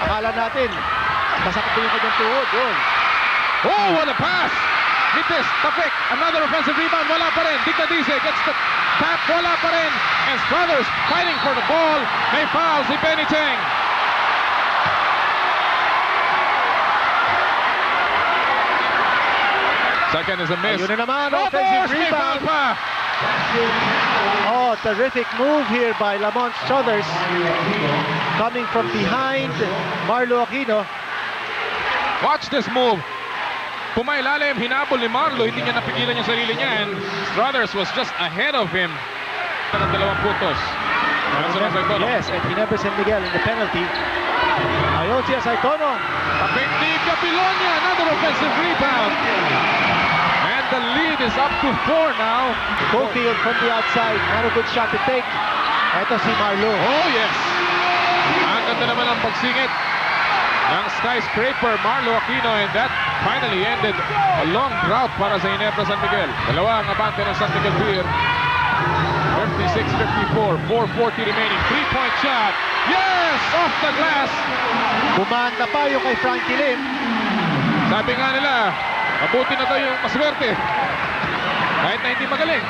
Akala natin, masakit yung kanyang tuhod. Yun. Oh, what a pass! Mites, Tapik, another offensive rebound, wala pa rin. Dignadize gets the tap, wala pa rin. And Struthers fighting for the ball. May foul si Benny Cheng. Second is a miss. Ayun na naman, Struthers, offensive may foul rebound. pa. Oh, terrific move here by Lamont Struthers. Coming from behind, Marlo Aquino. Watch this move. Pumailalim, hinabol ni Marlo, hindi niya napigilan yung sarili niya, and Struthers was just ahead of him. Ng 2 puntos. Yes, and Ginebra San Miguel in the penalty. Ayon siya sa Saitono. Tapik ni Capilonia, another offensive rebound. And the lead is up to 4 now. Cofield from the outside, not a good shot to take. Ito si Marlo. Oh yes. Ang ganda naman ang pagsingit ng skyscraper Marlo Aquino, and that finally ended a long drought para sa Ginebra San Miguel. Dalawa ang abante ng San Miguel Beer. 56-54, 4:40 remaining. 3-point shot. Yes! Off the glass. Bumanda pa yung kay Frankie Lim. Sabi nga nila, mabuti na daw yung maswerte. Kahit na hindi magaling.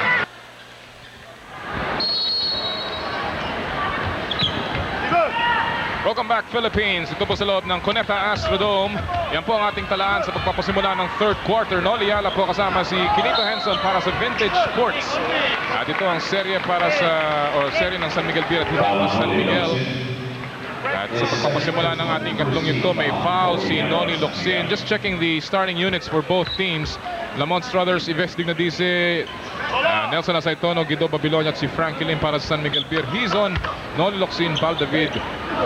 Welcome back, Philippines. Ito po sa loob ng Cuneta Astrodome. Yan po ang ating talaan sa pagpapasimula ng third quarter. Noli Yala po kasama si Kinito Henson para sa Vintage Sports. At ito ang serye para sa, serye ng San Miguel Beer at Ginebra San Miguel. At sa pagpapasimula ng ating katlong ito, may foul si Noli Locsin. Just checking the starting units for both teams. Lamont Struthers, Ives Dignadize, Nelson Asaitono, Guido Babilonia at si Frankie Lim para sa San Miguel Beer. He's on Noli Locsin, Val David,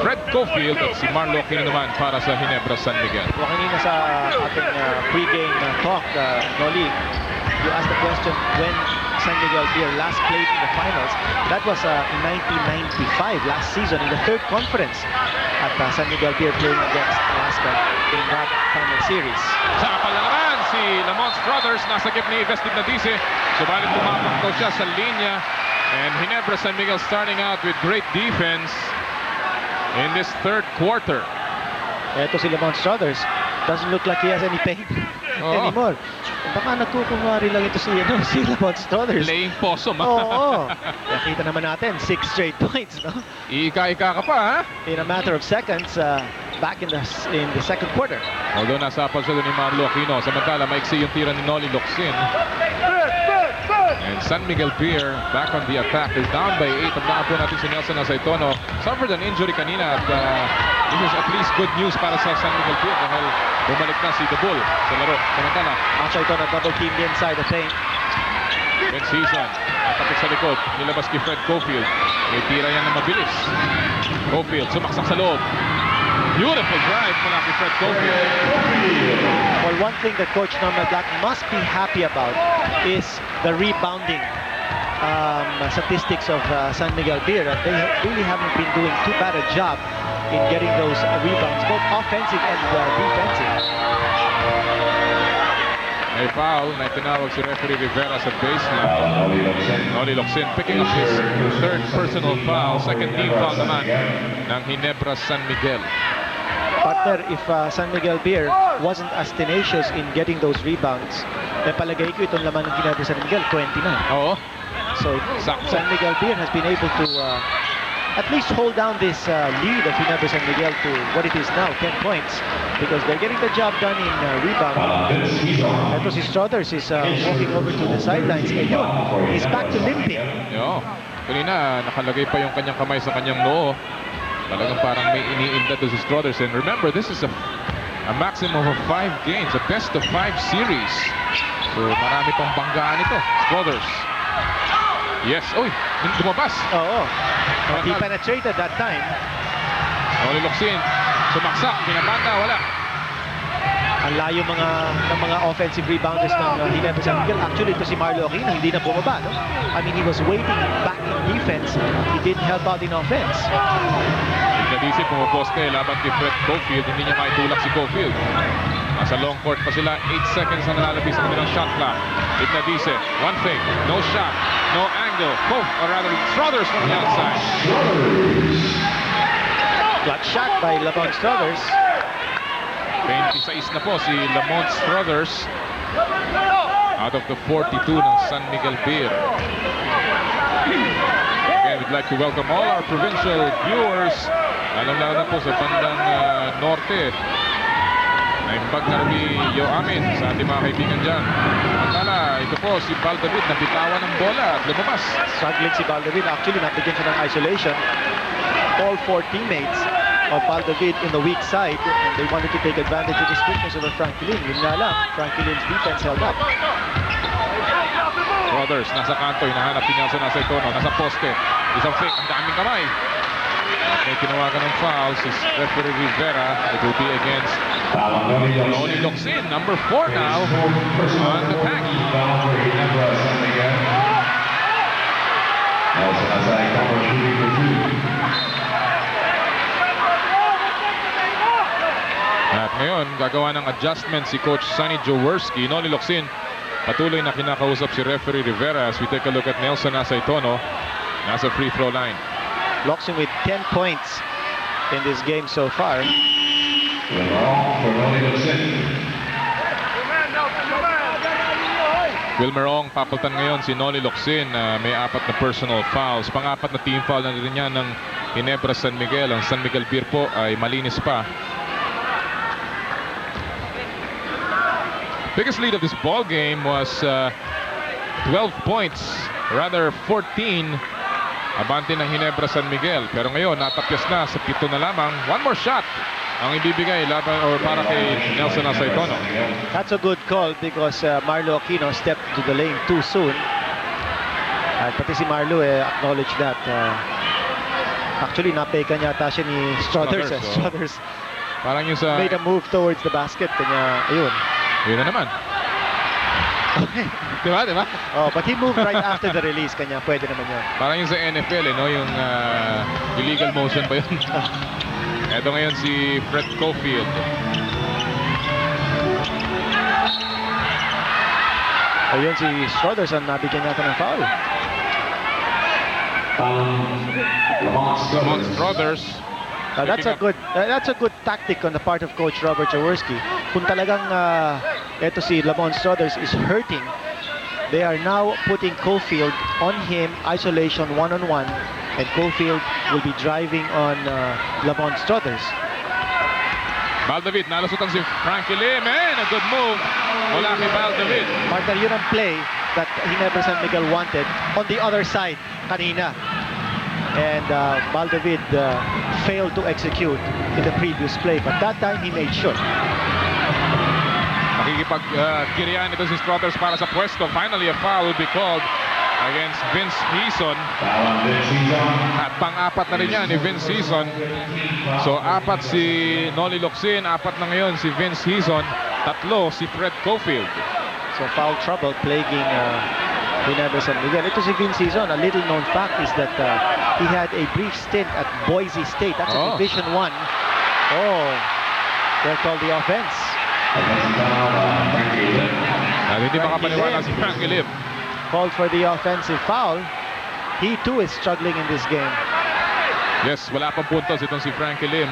Fred Cofield at si Marlo Aquino naman para sa Ginebra San Miguel. O kanina sa ating pre-game talk, Noli, you asked the question when San Miguel Beer last played in the finals. That was in 1995, last season in the third conference at San Miguel Beer playing against Alaska in that final series. Sa kapalaran, si Lamont Struthers nasa gip ni Ives Dignadize. Subalit pumapang daw siya sa linya. And Ginebra San Miguel starting out with great defense in this third quarter. Ito si Lamont Struthers. Doesn't look like he has any pain anymore. Baka nagkukunwari lang ito si Lamont Struthers. Laying possum. Oo. Nakita naman natin, 6 straight points, no? Ika-ika ka pa, ha? In a matter of seconds, back in the second quarter. Although nasapal siya doon ni Marlo Aquino. Samantala, maiksi yung tira ni Noli Locsin. And San Miguel Beer back on the attack. They're down by 8. Ang po natin si Nelson Asaitono. Suffered an injury kanina at this is at least good news para sa San Miguel Beer dahil bumalik na si The Bull sa laro. Samantala, Asaitono double teamed inside the paint. Ben Season, natapos sa likod. Nilabas kay Fred Cofield. May tira yan na mabilis. Cofield sumaksak sa loob. Beautiful drive mula kay Fred Cofield. Well, one thing that Coach Norman Black must be happy about is the rebounding statistics of San Miguel Beer. They really haven't been doing too bad a job in getting those rebounds, both offensive and defensive. May foul na itinawag si referee Rivera sa baseline. Noli Locsin picking up his third personal foul. Second team foul naman ng Ginebra San Miguel. Partner, if San Miguel Beer wasn't as tenacious in getting those rebounds, palagay ko itong laman ng Ginebra San Miguel, 29. Oo. So San Miguel Beer has been able to at least hold down this lead of Ginebra San Miguel to what it is now, 10 points, because they're getting the job done in rebounding. Ito si Struthers is walking over to the sidelines. Ayun, he's back to limping. Yo, kanina nakalagay pa yung kanyang kamay sa kanyang noo. Talagang parang may iniinda to si Struthers. And remember, this is a maximum of 5 games, a best of 5 series. So marami pang banggaan ito. Struthers. Yes, oy, lumabas. Oo. He penetrated that time. Noli Locsin, sumaksak, pinabanda, wala. Ang layo ng mga offensive rebounders ng Ginebra San Miguel. Actually, ito si Marlo Aquino, hindi na bumaba, no? I mean, he was waiting back in defense. He didn't help out in offense. Dignadize pumuposte laban kay Fred Cofield. Hindi niya maitulak si Cofield. Nasa long court pa sila. 8 seconds na nalalabis sa kanilang shot clock. Dignadize, one fake, no shot, no angle. Or rather, Struthers from the outside. Clutch shot by Lamont Struthers. 26 na po si Lamont Struthers out of the 42 ng San Miguel Beer. Again, we'd like to welcome all our provincial viewers, lalo-lalo na po sa bandang norte. Naimbag na rin yung amin sa ating mga kaibigan dyan. Antala, ito po si Val David na bitawan ng bola at lumabas. Struggling si Val David. Actually, nabigyan siya ng isolation. All four teammates of Val David in the weak side, and they wanted to take advantage of his weakness over Frankie Lim. Yun nga lang, Frankie Lim's defense held up. Brothers, nasa kanto, hinahanap si Nelson Aceitono, nasa poste. Isang fake, ang daming kamay. At may tinawagan ng foul si referee Rivera. It will be against Noli Locsin, number 4 now on the tag. At ngayon, gagawa ng adjustment si Coach Sonny Jaworski. Noli Locsin, patuloy na kinakausap si referee Rivera as we take a look at Nelson Aceitono. Nasa free throw line. Locsin with 10 points in this game so far. Wilmer Ong papaltan ngayon si Noli Locsin. May 4 na personal fouls. Pang-4 na team foul na rin yan ng Ginebra San Miguel. Ang San Miguel Beer po ay malinis pa. Biggest lead of this ball game was 12 points, rather 14. Abante ng Ginebra San Miguel. Pero ngayon, natapyas na sa 7 na lamang. One more shot ang ibibigay laban or para kay Nelson Aceitono. That's a good call because Marlo Aquino stepped to the lane too soon. At pati si Marlo acknowledged that. Actually, napeka niya ata siya ni Struthers. Struthers Parang yung sa... made a move towards the basket. Kanya, ayun. Yun na naman. Diba? Oh, but he moved right after the release. Kanya, pwede naman yun. Parang yung sa NFL, no? Yung illegal motion ba yun? Ito ngayon si Fred Cofield. Ayun si Struthers ang nabigyan yata ng foul. Lamont Struthers. That's a good tactic on the part of Coach Robert Jaworski. Kung talagang eto si Lamont Struthers is hurting, they are now putting Cofield on him, isolation one-on-one, and Cofield will be driving on Lamont Struthers. Val David, nalusutan si Frankie Lim, and a good move mula kay Val David. Partner, yun ang play that Ginebra San Miguel wanted on the other side kanina. And Val David failed to execute in the previous play, but that time he made sure. Makikipag-kiriyan ito si Struthers para sa pwesto. Finally, a foul will be called against Vince Hison. At pang-4 na rin yan ni Vince Hison. So 4 si Noli Locsin, 4 na ngayon si Vince Hison, 3 si Fred Cofield. So foul trouble plaguing Ginebra San Miguel. Ito si Vince Hison. A little known fact is that he had a brief stint at Boise State. That's a Division 1. Oh, they're called the offense. Hindi makapaniwala si Frankie Lim. Called for the offensive foul. He too is struggling in this game. Yes, wala pang puntos itong si Frankie Lim.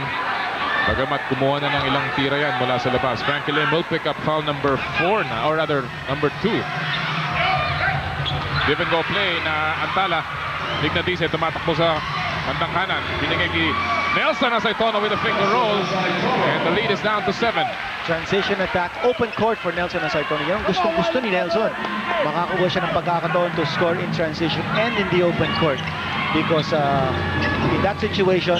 Bagamat kumuha na ng ilang tira yan mula sa labas. Frankie Lim will pick up foul number 4 na, or rather number 2. Give and go play na Antala. Ignatice tumatakbo sa bandang kanan. Binigay kay Nelson Aceitono with a finger roll. And the lead is down to 7. Transition attack, open court for Nelson Aceitono. Yan ang gustong-gusto ni Nelson. Makakuha siya ng pagkakataon to score in transition and in the open court. Because in that situation,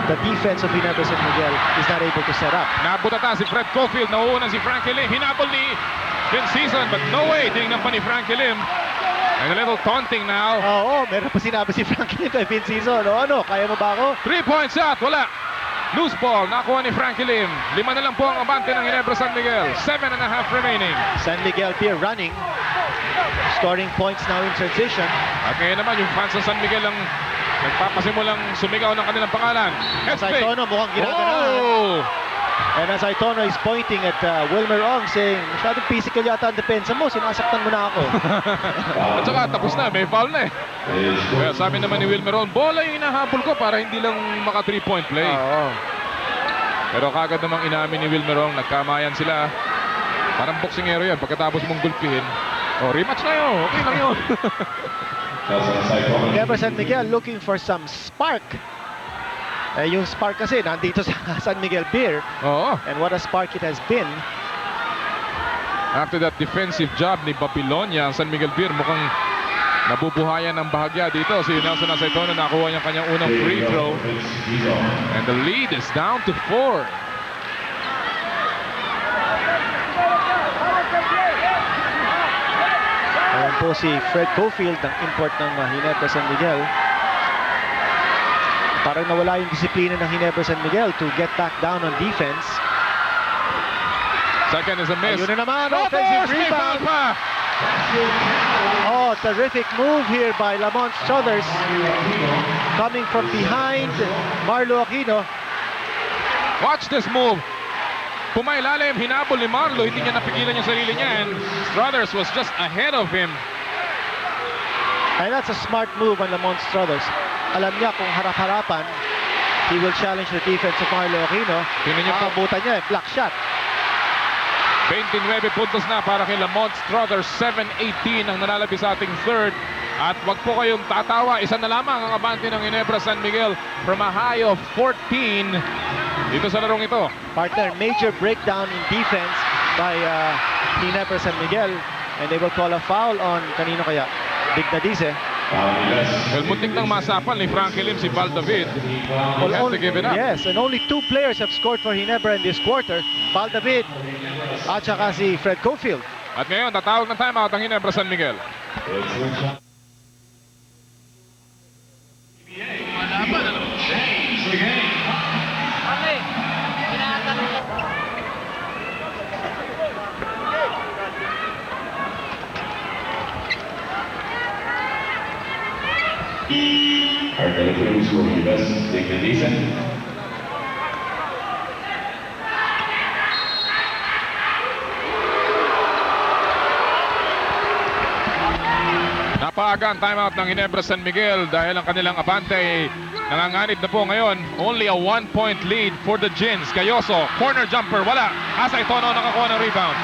the defense of Ginebra San Miguel is not able to set up. Nabutata si Fred Cofield. Nauuna si Frankie Lim. Hinabol ni Vince Hison, but no way. Tingnan pa ni Frankie Lim. And a little taunting now. Oo, meron pa sinabi si Frankie Lim kay Vince Hison. Ano, kaya mo ba ako? 3-point shot, wala. Loose ball, nakuha ni Frankie Lim. 5 na lang po ang abante ng Ginebra San Miguel. 7.5 remaining. San Miguel Beer running. Scoring points now in transition. At ngayon naman, yung fans ng San Miguel ang nagpapasimulang sumigaw ng kanilang pangalan. Aceitono mukhang ginaganahan. And Aceitono is pointing at Wilmer Ong saying, masyadong physical yata ang depensa mo, sinasaktan mo na ako. At saka tapos na, may foul na eh. Kaya sabi naman ni Wilmer Ong, bola yung hinahabol ko para hindi lang maka 3-point play. Oo. Pero kagad namang inamin ni Wilmerong, nagkamayan sila. Parang boksingero yan, pagkatapos mong gulpihin. Oh, rematch na yun, okay lang yun. Ginebra San Miguel looking for some spark. Yung spark kasi nandito sa San Miguel Beer. Oo. And what a spark it has been. After that defensive job ni Babylonia, ang San Miguel Beer mukhang nabubuhayan ng bahagya dito. Si Nelson Aceitono nakuha niya kanyang unang free throw. And the lead is down to 4. Ayan po si Fred Cofield, ang import ng Ginebra San Miguel. Parang nawala yung disiplina ng Ginebra San Miguel to get back down on defense. Second is a miss. Ayun na naman, offensive rebound. Oh, terrific move here by Lamont Struthers. Coming from behind, Marlo Aquino. Watch this move. Pumailalim, hinabol ni Marlo, hindi niya napigilan yung sarili niya, and Struthers was just ahead of him. And that's a smart move on Lamont Struthers. Alam niya kung harap-harapan, he will challenge the defense of Marlo Aquino. Tingnan niyo po. Abutan niya, block shot. 29 puntos na para kay Lamont Struthers, 7-18 ang nalalabi sa ating third. At wag po kayong tatawa, isa na lamang ang abante ng Ginebra San Miguel from a high of 14 dito sa larong ito. Partner, major breakdown in defense by Ginebra San Miguel. And they will call a foul on, kanino kaya? Dignadize. Well, muntik nang masapal ni Frankie Lim si Val David. He had to give it up. Yes, and only 2 players have scored for Ginebra in this quarter. Val David at saka si Fred Cofield. At ngayon, tatawag ng timeout ang Ginebra San Miguel. Our Philippines will give us Dignadize. Napaaga ang timeout ng Ginebra San Miguel dahil ang kanilang abante ay nanganganib na po ngayon. Only a 1-point lead for the Gins. Cayoso, corner jumper, wala. Aceitono nakakuha ng rebound.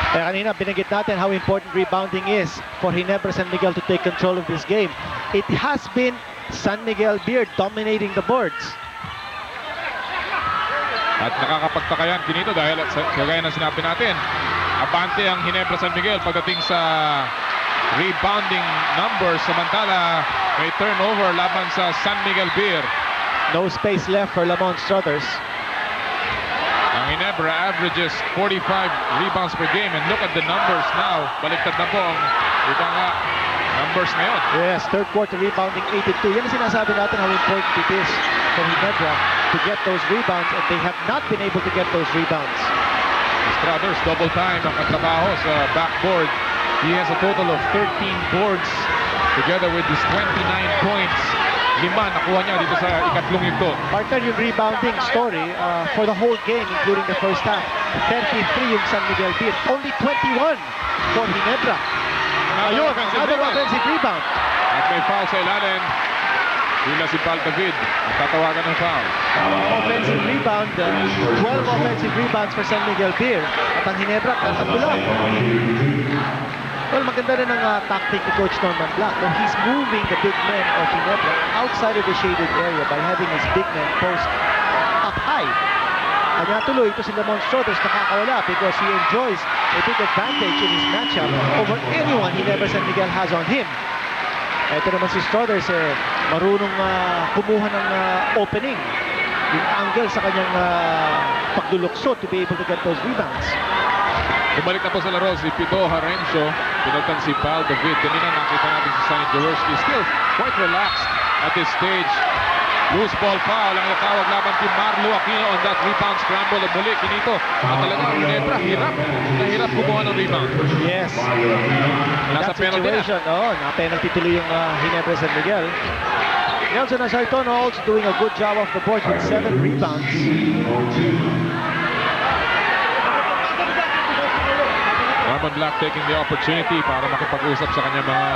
Kaya kanina binanggit natin how important rebounding is for Ginebra San Miguel to take control of this game. It has been San Miguel Beer dominating the boards. At nakakapagtaka yan kinito dahil kagaya ng sinabi natin, abante ang Ginebra San Miguel pagdating sa rebounding numbers, samantala may turnover laban sa San Miguel Beer. No space left for Lamont Struthers. Ang Ginebra averages 45 rebounds per game, and look at the numbers now. Baliktad na po ang numbers ngayon. Yes, third quarter rebounding 82. Yan ang sinasabi natin how important it is for Ginebra to get those rebounds, and they have not been able to get those rebounds. Struthers double time ang katrabaho sa backboard. He has a total of 13 boards together with his 29 points. 5 nakuha niya dito sa ikatlong ito. Partner, yung rebounding story for the whole game, including the first half. 33 yung San Miguel Beer. Only 21 for Ginebra. Ayun, another offensive rebound. At may foul sa ilalim. Hila si Val David. Tatawagan ng foul. Offensive rebound. 12 offensive rebounds for San Miguel Beer. At ang Ginebra, tatlo lang. Well, maganda rin ang tactic ni Coach Norman Black. No? He's moving the big men of Ginebra outside of the shaded area by having his big men post up high. Kanya tuloy ito si Lamont Struthers nakakawala because he enjoys a big advantage in his matchup over anyone Ginebra San Miguel has on him. Ito naman si Struthers marunong kumuha ng opening, yung angle sa kanyang pagdulukso to be able to get those rebounds. Bumalik na po sa laro si Pito Harencio. Pinagtan si Val David. Kanina nakita natin si Sonny Jaworski. Still quite relaxed at this stage. Loose ball foul ang natawag laban kay Marlo Aquino on that rebound scramble. At muli, kinito. At talagang Ginebra, hirap kumuha ng rebound. Yes. Nasa That penalty na. situation, na-penalty tuloy yung Ginebra San Miguel. Nelson Aceitono also doing a good job off the board with 7 rebounds. Norman Black taking the opportunity para makipag-usap sa kanyang mga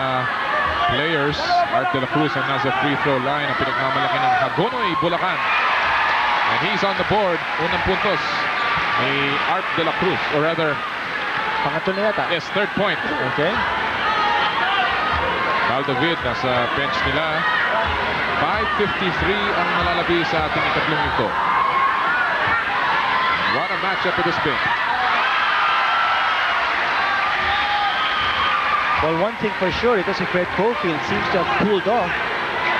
players. Art de la Cruz ang nasa free throw line ang pinagmamalaki ng Hagonoy, Bulacan. And he's on the board. Unang puntos ni Art de la Cruz. Or rather, Pangatlo na yata. yes, third point. Okay. Valdavid nasa bench nila. 5:53 ang malalabi sa ating ikatlong ito. What a matchup it has been. Well, one thing for sure, ito si Fred Cofield seems to have cooled off.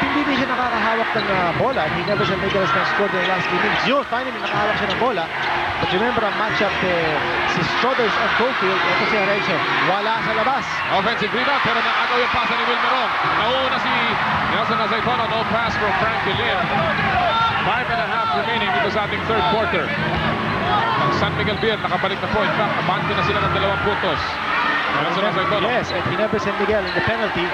Hindi din siya nakakahawak ng bola. He never San Miguel has scored in the last 3 minutes. Yun, finally nakahawak siya ng bola. But remember ang matchup si Struthers and Cofield. Ito si Arencio. Wala sa labas. Offensive rebound, pero naagaw yung pasa ni Wilmerong. Nauna si Nelson Azaitono. No pass from Frankie Lim. 5.5 remaining dito sa ating third quarter. Ang San Miguel Beer nakabalik na po. In fact, abante na sila ng 2 puntos. Nelson Azaitono. Yes, and Ginebra San Miguel in the penalty.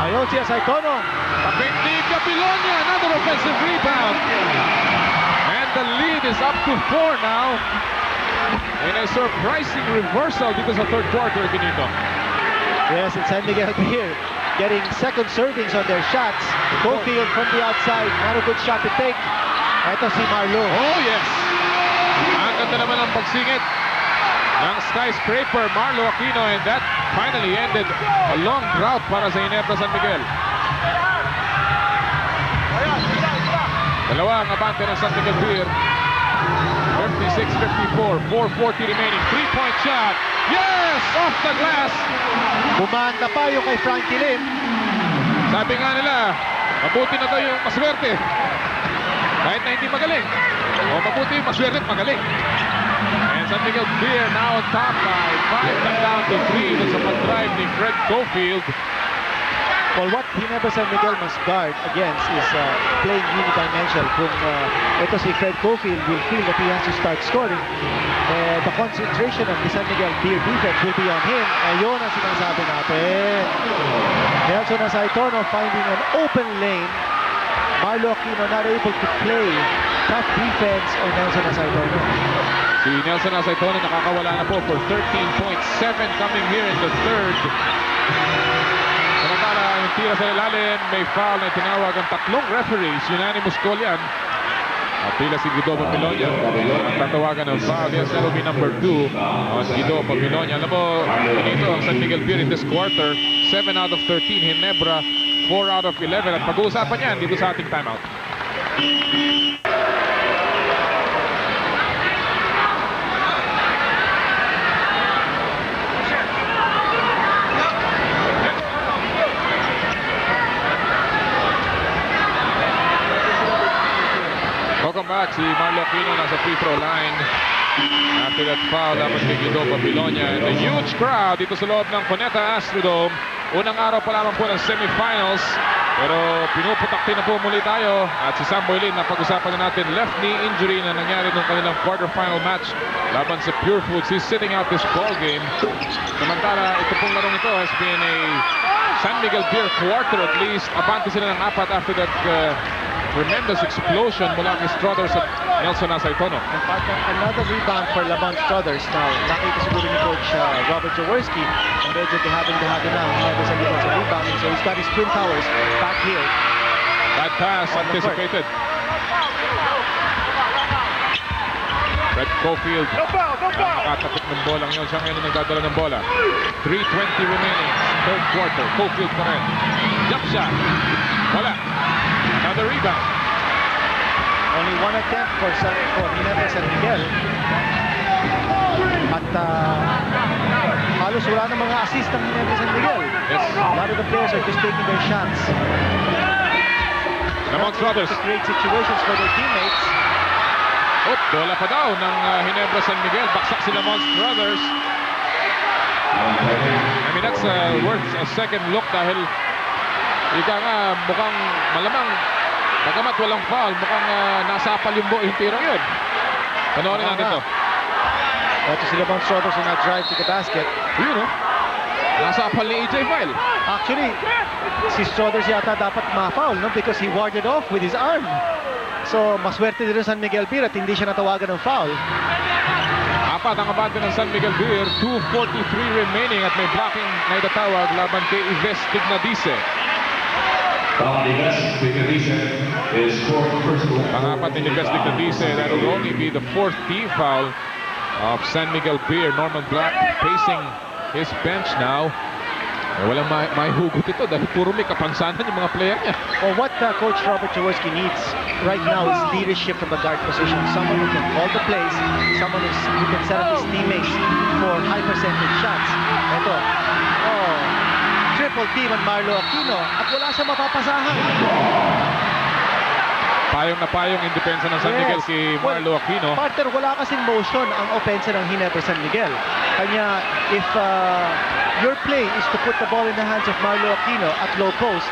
Ayon si Azaitono. Tapik ni Capilonia. Another offensive rebound. And the lead is up to 4 now. In a surprising reversal dito sa third quarter, Benito. Yes, and San Miguel here getting second servings on their shots. Cofield from the outside, not a good shot to take. Ito si Marlo. Oh, yes. Ang ganda naman ang pagsingit ng skyscraper Marlo Aquino, and that finally ended a long drought para sa Ginebra San Miguel. Dalawa ang abante ng San Miguel Beer. 56-54, 4:40 remaining. 3-point shot. Yes! Off the glass. Bumanda pa yung kay Frankie Lim. Sabi nga nila, mabuti na daw yung maswerte. Kahit na hindi magaling. O mabuti yung maswerte at magaling. And San Miguel Beer now on top by 5 and down to 3. That's a pag-drive ni Fred Cofield. Well, what Ginebra San Miguel must guard against is playing unidimensional. Kung ito si Fred Cofield will feel that he has to start scoring, the concentration of the San Miguel Beer defense will be on him. Ayun ang sinasabi natin. Nelson Azaitono finding an open lane. Marlo Aquino not able to play tough defense on Nelson Azaitono. Si Nelson Azaitono nakakawala na po for 13.7 coming here in the third. Samantala, yung tira sa ilalim, may foul na tinawag ang 3 referees. Unanimous call yan. At tila si Guido Papilonia ang tatawagan ng foul. Yes, that will be number 2 on Guido Papilonia. Alam mo, dito ang San Miguel Beer in this quarter, 7 out of 13. Ginebra, 4 out of 11. At pag-uusapan yan dito sa ating timeout. Welcome back. Si Marlo Aquino nasa free throw line. After that foul, dapat kay Guido Papilonia. And a huge crowd dito sa loob ng Cuneta Astrodome. Unang araw pa lamang po ng semifinals. Pero pinuputakti na po muli tayo. At si Sam Boylin, napag-usapan na natin left knee injury na nangyari nung kanilang quarterfinal match laban sa Pure Foods. He's sitting out this ball game. Samantala, ito pong larong ito has been a San Miguel Beer quarter at least. Abante sila ng 4 after that tremendous explosion mula kay Struthers at Nelson Azaitono. In fact, another rebound for Lamont Struthers. Now, nakita siguro ni Coach Robert Jaworski. Medyo dehabing na Ginebra San Miguel sa rebounding. So he's got his twin towers back here. That pass anticipated. Fred Cofield. No foul! Nakatapit ng bola ngayon. Siya ngayon ang nagdadala ng bola. 3:20 remaining. Third quarter. Cofield pa rin. Jump shot. Wala. Another rebound. Only one attempt for Ginebra San Miguel. At halos wala ng mga assist ng Ginebra San Miguel. Yes. A lot of the players are just taking their shots. Lamont Struthers. To create situations for their teammates. Oh, bola pa daw ng Ginebra San Miguel. Baksak si Lamont Struthers. I mean, that's worth a second look dahil ika nga mukhang malamang bagamat walang foul, mukhang nasapal yung tirang yun. Panoorin natin to. Ito si Lamont Struthers na drive to the basket. Yun o. Nasapal ni EJ File. Actually, si Struthers yata dapat ma-foul, no? Because he warded off with his arm. So, maswerte din San Miguel Beer at hindi siya natawagan ng foul. 4 ang abante ng San Miguel Beer. 2:43 remaining at may blocking na itatawag laban kay Ives Tignadice. Top defense, Vicadice is scored first goal. Pangapat ni Ligas Licadice. That will only be the 4th team foul of San Miguel Beer. Norman Black pacing his bench now. Walang may hugot ito dahil puro may kapansanan yung mga player niya. Well, what Coach Robert Jaworski needs right now is leadership from the guard position. Someone who can call the plays, someone who can set up his teammates for high percentage shots. Ito, triple team on Marlo Aquino at wala siyang mapapasahan. Payong na payong in depensa ng San Miguel si Marlo Aquino. Partner, wala kasing motion ang opensa ng Ginebra San Miguel. Kanya, if your play is to put the ball in the hands of Marlo Aquino at low post,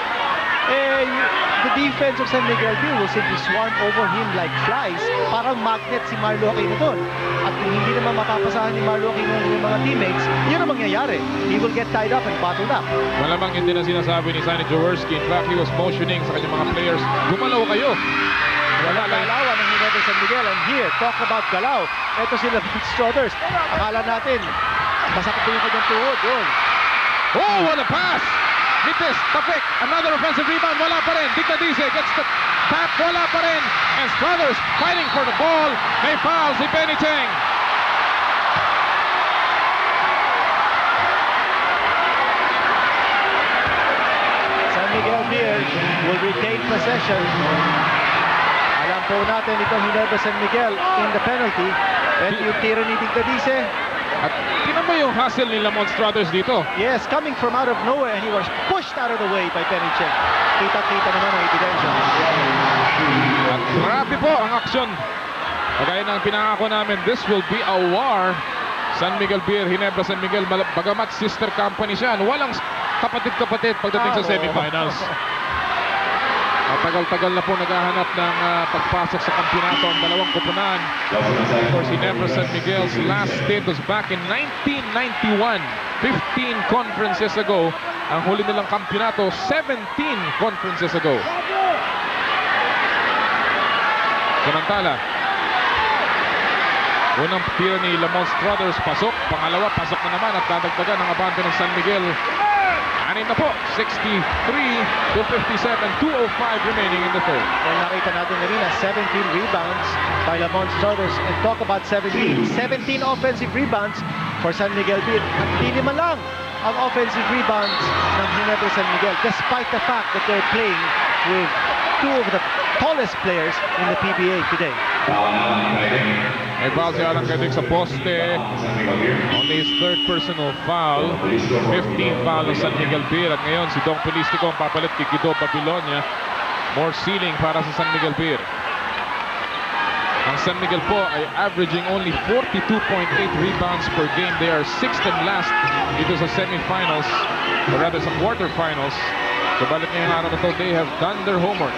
the defense of San Miguel will simply swarm over him like flies. Parang magnet si Marlo Aquino doon. At kung hindi naman mapapasahan ni Marlo Aquino yung mga teammates, yun ang mangyayari. He will get tied up and bottled up. Malamang hindi na sinasabi ni Sonny Jaworski. In fact, he was motioning sa kanyang mga players, gumalaw kayo. Wala galawan ng Ginebra San Miguel. And here, talk about galaw. Ito sila Strothers. Akala natin, masakit po yung kanyang tuhod. Yun. Oh, what a pass! Mites, Tapik, another offensive rebound, wala pa rin. Licadice gets the tap, wala pa rin. And Strothers fighting for the ball. May foul si Benny Cheng. San Miguel Beer will retain possession. Alam po natin itong Ginebra San Miguel in the penalty. And yung tiro ni Licadice, At tinan mo yung hustle ni Lamont Strothers dito. yes, coming from out of nowhere, and he was pushed out of the way by Benny Cheng. Kita-kita naman ang ebidensya. At grabe po ang aksyon. Kagaya ng pinangako namin, this will be a war. San Miguel Beer, Ginebra San Miguel, bagamat sister company siya. Walang kapatid-kapatid pagdating sa semifinals. Matagal-tagal na po naghahanap ng pagpasok sa kampyonato ang dalawang koponan. Of course, Ginebra San Miguel's last stint was back in 1991. 15 conferences ago. Ang huli nilang kampyonato, 17 conferences ago. Samantala, unang tira ni Lamont Strothers, pasok. Pangalawa, pasok na naman at dadagdagan ang abante ng San Miguel. Anin na po, 63 to 57, 2:05 remaining in the third. And nakita natin kanina, 17 rebounds by Lamont Strothers. And talk about 17 offensive rebounds for San Miguel Beer. At hindi naman lang ang offensive rebounds ng Ginebra San Miguel, despite the fact that they're playing with two of the tallest players in the PBA today. May foul si Alan Cadic sa poste. Only his third personal foul. 15 foul ng San Miguel Beer. At ngayon si Dong Polistico ang papalit kay Guido Babilonia. More ceiling para sa San Miguel Beer. Ang San Miguel po ay averaging only 42.8 rebounds per game. They are 6th and last dito sa semifinals, or rather sa quarterfinals. Subalit ngayong araw na to, they have done their homework.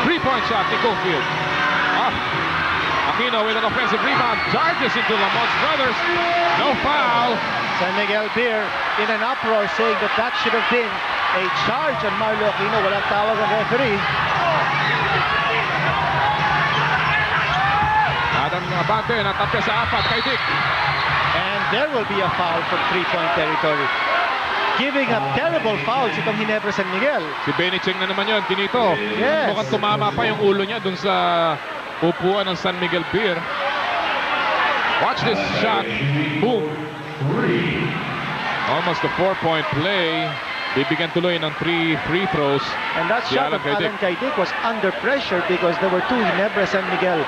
3-point shot ni Cofield. Aquino with an offensive rebound. Charges into Lamont Strothers. No foul. San Miguel Beer in an uproar saying that that should have been a charge on Marlo Aquino. Walang tawag ang referee. Adam Abante natapya sa apat kay Dick. And there will be a foul from 3-point territory. Giving up terrible fouls itong Ginebra San Miguel. Si Benny Cheng na naman yun, tinito. Yes. Mukhang tumama pa yung ulo niya dun sa upuan ng San Miguel Beer. Watch this shot. Boom. Almost a 4-point play. Bibigyan tuloy ng 3 free throws. And that Si shot Alan of Alan Caidic. Caidic was under pressure because there were two Ginebra San Miguel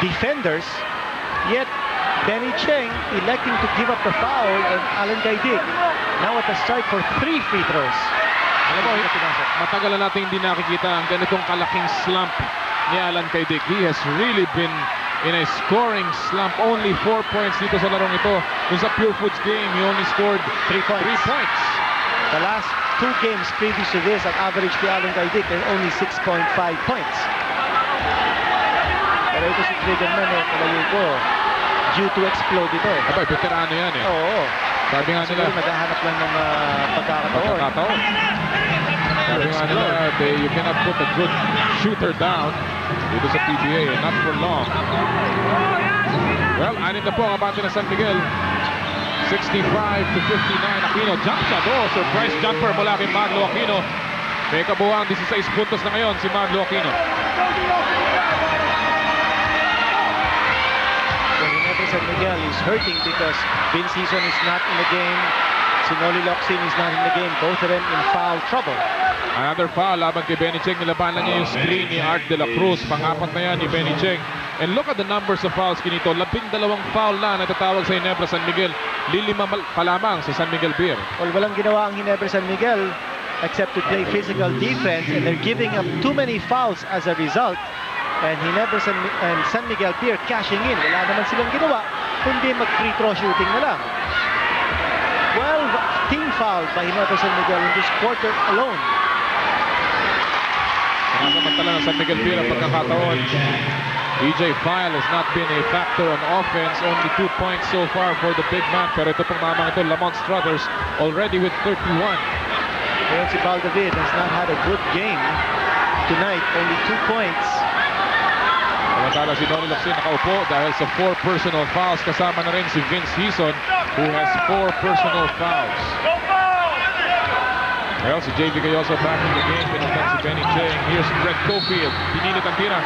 defenders. Yet Benny Cheng electing to give up the foul and Alan Caidic now at the strike for 3 free throws. Alam mo, matagal na natin hindi nakikita ang ganitong kalaking slump ni Alan Caidic. He has really been in a scoring slump. Only 4 points dito sa larong ito. Kung sa Pure Foods game, he only scored 3 points. The last 2 games previous to this, ang average ni Alan Caidic is only 6.5 points. Pero ito si Triggerman, kalayo ko, due to explode ito. Abay, veterano yan eh. Oo. Sabi nga nila, Siguro naghahanap lang ng pagkakataon. Sabi nga nila, you cannot put a good shooter down dito sa PBA, not for long. Well, anin na po ang abante ng San Miguel. 65-59. Aquino, jump shot. Oh, surprise jumper mula kay Maglo Aquino. May kabuang 16 puntos na ngayon si Maglo Aquino. Ginebra San Miguel is hurting because Vince Season is not in the game. Sinoli Locsin is not in the game. Both of them in foul trouble. Another foul laban kay Benny Cheng. Nilabanan niya yung screen ni Art de la Cruz. Pangapat na yan ni Benny Cheng. And look at the numbers of fouls kinito. 12 foul na natatawag sa Ginebra San Miguel. Lilima pa lamang sa San Miguel Beer. Well, walang ginawa ang Ginebra San Miguel except to play physical defense, and they're giving up too many fouls as a result. And San Miguel Beer cashing in. Wala naman silang ginawa kundi mag-free throw shooting na lang. 12 team foul by Ginebra San Miguel in this quarter alone. Samantala ng San Miguel Beer ang pagkakataon. EJ File has not been a factor on offense. Only 2 points so far for the big man. Pero ito pong mamang ito, Lamont Struthers already with 31. Ngayon si Baldavid has not had a good game tonight. Only 2 points. Samantala si Donnie Locsin nakaupo dahil sa 4 personal fouls. Kasama na rin si Vince Hison who has 4 personal fouls. Well, si JV Gayoso back in the game. Pinuntan si Benny Cheng. Here's Fred Cofield. Pinilit ang tira.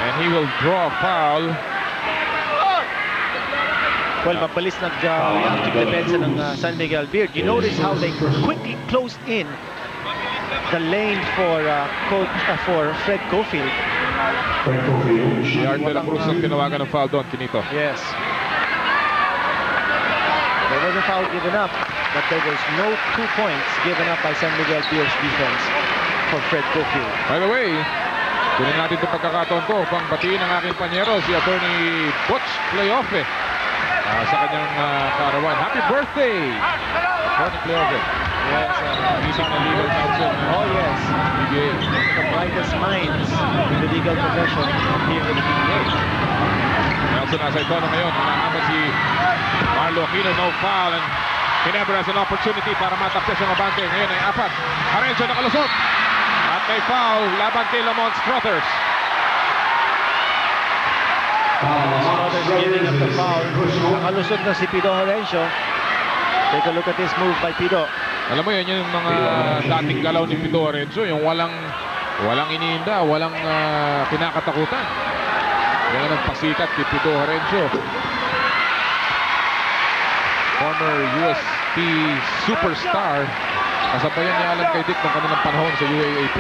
And he will draw a foul. Well, mapalis nag-reactive depensa ng San Miguel Beer. You notice how they quickly closed in the lane for Fred Cofield. Si Art de la Cruz ang tinawagan ng foul doon, Kinito. Yes. There was a foul given up, but there was no 2 points given up by San Miguel Beer's defense for Fred Cofield. By the way, kunin natin itong pagkakataon ko upang batiin ang aking panyero, si Attorney Butch Playofe sa kanyang kaarawan. Happy birthday! Attorney Playofe. Yes. Isang na legal counsel. Oh, yes. PBA. The brightest minds in the legal profession here in the PBA. Nelson nasa ito na ngayon. Nanahamon si Marlo Aquino, no foul. And Ginebra has an opportunity para matapos ang abante. Ngayon ay 4. Arencio nakalusot. At may foul laban kay Lamont Struthers. Struthers giving up the foul. Nakalusot na si Pido Horencio. Take a look at this move by Pido. Alam mo yan yung mga dating galaw ni Pido Horencio, yung walang iniinda, walang pinakatakutan. Yan ang nagpasikat kay Pido Horencio. Former UST superstar. Kasabayan ni Alan Caydic ng kanilang panahon sa UAAP.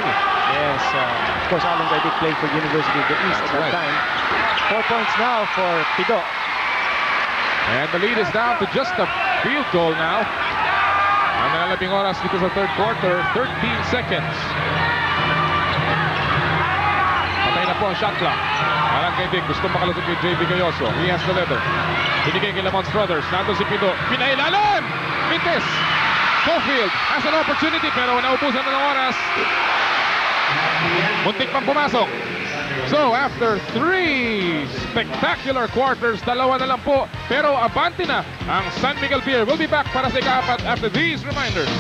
Yes, of course, Alan Caydic played for University of the East at that time. 4 points now for Pido. And the lead is down to just a field goal now. Ang nalalabing oras dito sa third quarter, 13 seconds. Patay na po ang shot clock. Alan Caydic gusto makalusot kay JB Gayoso. He has the leather. Binigay kay Lamont Struthers. Nandun si Pido. Pinailalim! Mintes! Cofield has an opportunity pero naubusan na ng oras. Muntik pang pumasok. So after 3 spectacular quarters, 2 na lang po. Pero abante na ang San Miguel Beer. We'll be back para sa ika-4 after these reminders.